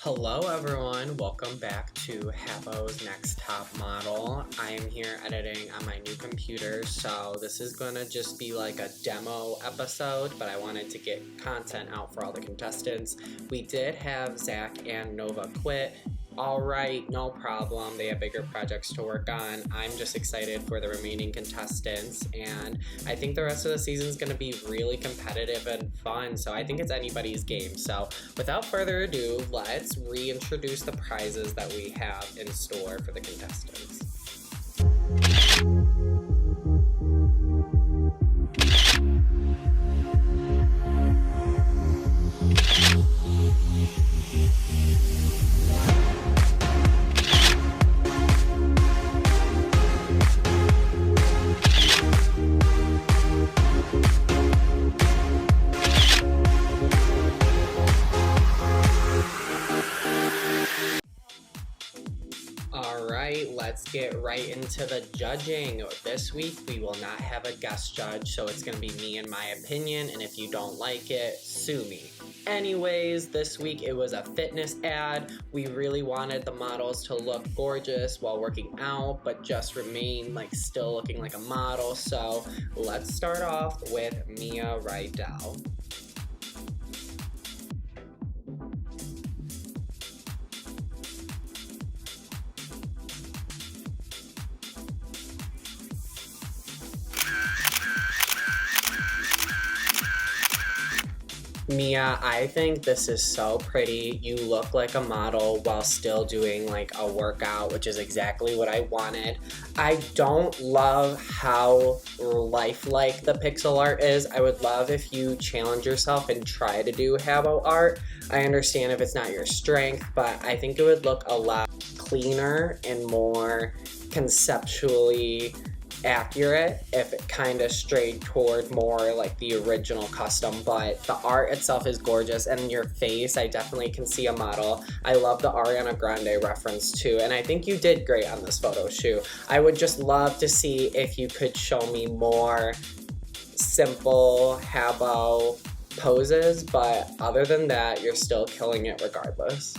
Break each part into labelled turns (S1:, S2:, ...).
S1: Hello everyone, welcome back to Habbo's Next Top Model. I am here editing on my new computer, so this is gonna just be like a demo episode, but I wanted to get content out for all the contestants. We did have Zach and Nova quit. Alright, no problem, they have bigger projects to work on. I'm just excited for the remaining contestants, and I think the rest of the season is going to be really competitive and fun, so I think it's anybody's game. So without further ado, let's reintroduce the prizes that we have in store for the contestants. Alright, let's get right into the judging. This week we will not have a guest judge, so it's going to be me and my opinion, and if you don't like it, sue me. Anyways, this week it was a fitness ad. We really wanted the models to look gorgeous while working out, but just remain still looking like a model. So let's start off with Mia Rydell. Mia, I think this is so pretty. You look like a model while still doing a workout, which is exactly what I wanted. I don't love how lifelike the pixel art is. I would love if you challenge yourself and try to do Habbo art. I understand if it's not your strength, but I think it would look a lot cleaner and more conceptually accurate if it kind of strayed toward more like the original custom, but the art itself is gorgeous, and your face, I definitely can see a model. I love the Ariana Grande reference too, and I think you did great on this photo shoot. I would just love to see if you could show me more simple Habbo poses, but other than that, you're still killing it regardless.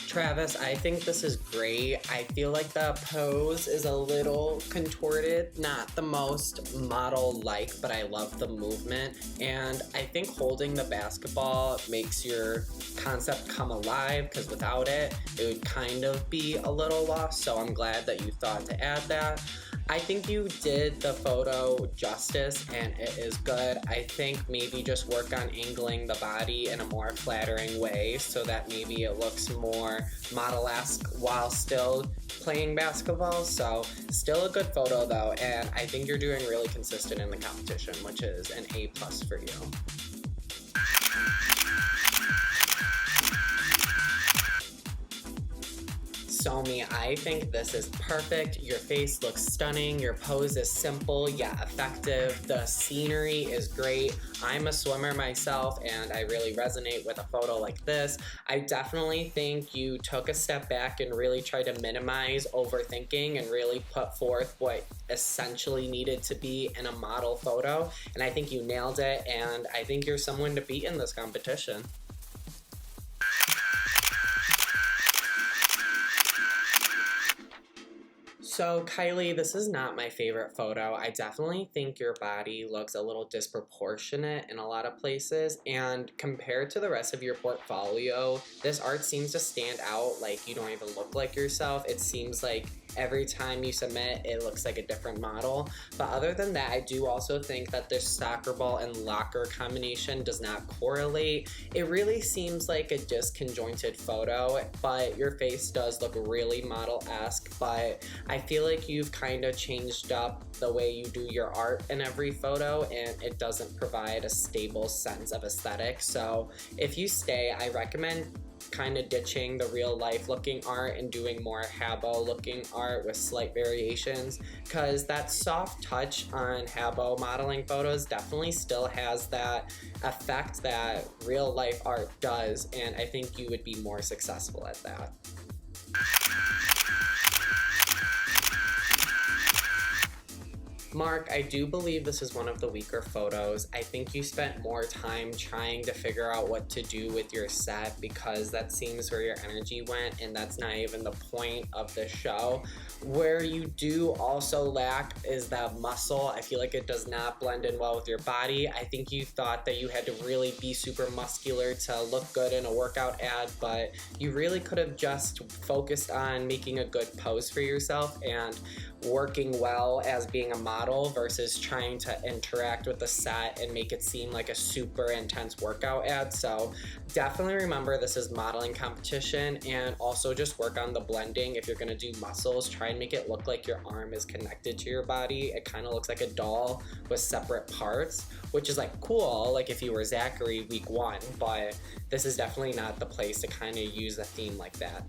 S1: Travis, I think this is great. I feel like the pose is a little contorted, not the most model-like, but I love the movement. And I think holding the basketball makes your concept come alive, because without it, it would kind of be a little lost. So I'm glad that you thought to add that. I think you did the photo justice, and it is good. I think maybe just work on angling the body in a more flattering way so that maybe it looks more model-esque while still playing basketball. So still a good photo though, and I think you're doing really consistent in the competition, which is an A+ for you. Somi, I think this is perfect. Your face looks stunning. Your pose is simple yet effective. The scenery is great. I'm a swimmer myself, and I really resonate with a photo like this. I definitely think you took a step back and really tried to minimize overthinking and really put forth what essentially needed to be in a model photo. And I think you nailed it, and I think you're someone to beat in this competition. So Kylie, this is not my favorite photo. I definitely think your body looks a little disproportionate in a lot of places, and compared to the rest of your portfolio, this art seems to stand out like you don't even look like yourself. It seems like every time you submit, it looks like a different model. But other than that, I do also think that this soccer ball and locker combination does not correlate. It really seems like a disconjointed photo, but your face does look really model-esque, but I feel like you've kind of changed up the way you do your art in every photo, and it doesn't provide a stable sense of aesthetic. So if you stay, I recommend kind of ditching the real life looking art and doing more Habbo looking art with slight variations, because that soft touch on Habbo modeling photos definitely still has that effect that real life art does, and I think you would be more successful at that. Mark, I do believe this is one of the weaker photos. I think you spent more time trying to figure out what to do with your set because that seems where your energy went, and that's not even the point of the show. Where you do also lack is that muscle. I feel like it does not blend in well with your body. I think you thought that you had to really be super muscular to look good in a workout ad, but you really could have just focused on making a good pose for yourself and working well as being a model versus trying to interact with the set and make it seem like a super intense workout ad. So definitely remember this is modeling competition, and also just work on the blending. If you're gonna do muscles, try and make it look like your arm is connected to your body. It kind of looks like a doll with separate parts, which is like cool, like if you were Zachary week 1, but this is definitely not the place to kind of use a theme like that.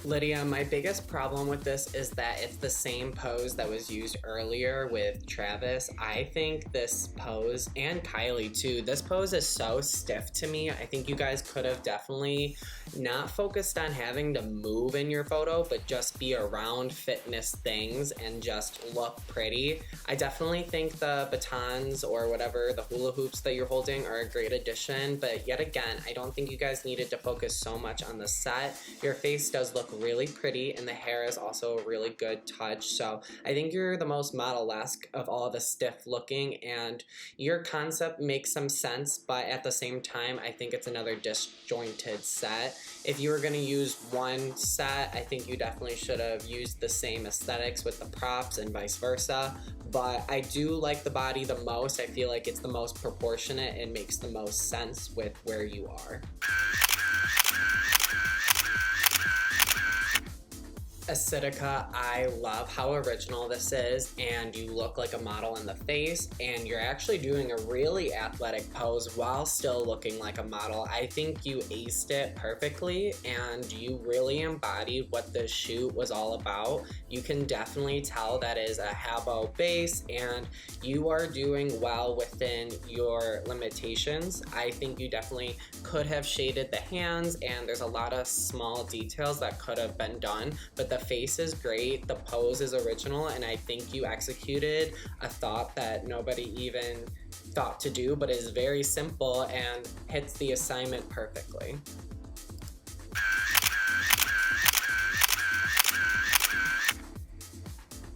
S1: Lydia, my biggest problem with this is that it's the same pose that was used earlier with Travis. I think this pose, and Kylie too, this pose is so stiff to me. I think you guys could have definitely not focused on having to move in your photo, but just be around fitness things and just look pretty. I definitely think the batons or whatever, the hula hoops that you're holding are a great addition, but yet again, I don't think you guys needed to focus so much on the set. Your face does look really pretty, and the hair is also a really good touch. So I think you're the most model-esque of all the stiff looking, and your concept makes some sense, but at the same time, I think it's another disjointed set. If you were going to use one set, I think you definitely should have used the same aesthetics with the props and vice versa. But I do like the body the most. I feel like it's the most proportionate and makes the most sense with where you are. Acidica, I love how original this is, and you look like a model in the face, and you're actually doing a really athletic pose while still looking like a model. I think you aced it perfectly, and you really embodied what this shoot was all about. You can definitely tell that is a Habbo base, and you are doing well within your limitations. I think you definitely could have shaded the hands, and there's a lot of small details that could have been done, but the face is great, the pose is original, and I think you executed a thought that nobody even thought to do, but is very simple and hits the assignment perfectly.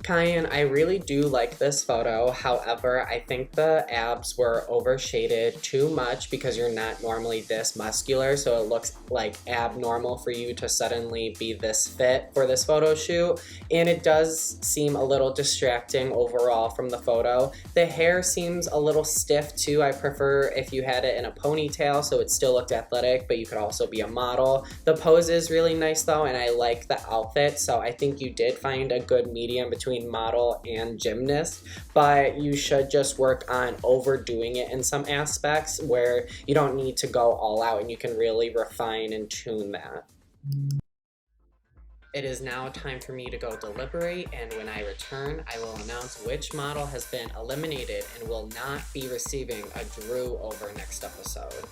S1: Kyan, I really do like this photo. However, I think the abs were overshaded too much because you're not normally this muscular, so it looks like abnormal for you to suddenly be this fit for this photo shoot, and it does seem a little distracting overall from the photo. The hair seems a little stiff too. I prefer if you had it in a ponytail so it still looked athletic, but you could also be a model. The pose is really nice though, and I like the outfit, so I think you did find a good medium between model and gymnast, but you should just work on overdoing it in some aspects where you don't need to go all out, and you can really refine and tune that. It is now time for me to go deliberate, and when I return, I will announce which model has been eliminated and will not be receiving a Drew over next episode.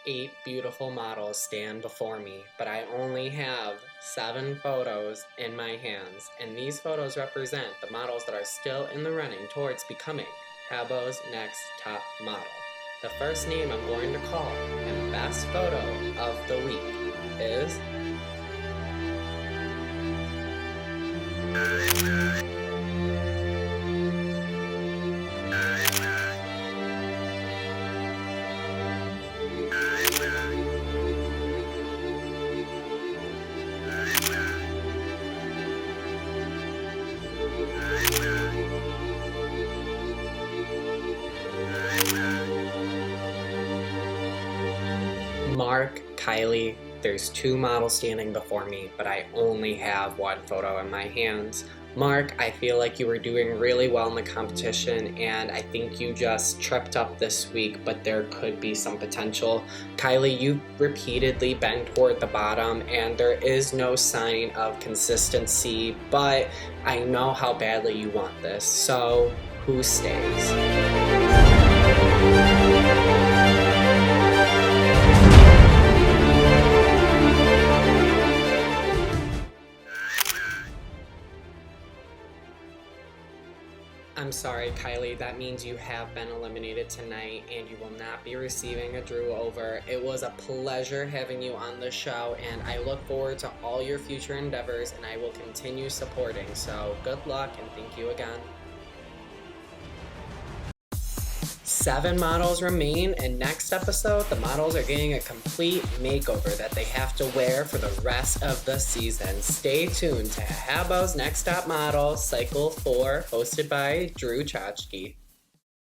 S1: Eight beautiful models stand before me, but I only have 7 photos in my hands, and these photos represent the models that are still in the running towards becoming Habbo's next top model. The first name I'm going to call and best photo of the week is Mark, Kylie. There's 2 models standing before me, but I only have 1 photo in my hands. Mark, I feel like you were doing really well in the competition, and I think you just tripped up this week, but there could be some potential. Kylie, you've repeatedly been toward the bottom, and there is no sign of consistency, but I know how badly you want this, so who stays? I'm sorry, Kylie, that means you have been eliminated tonight and you will not be receiving a Drew over. It was a pleasure having you on the show, and I look forward to all your future endeavors, and I will continue supporting. So good luck and thank you again. 7 models remain, and next episode, the models are getting a complete makeover that they have to wear for the rest of the season. Stay tuned to Habbo's Next Top Model, Cycle 4, hosted by Drew Chachki.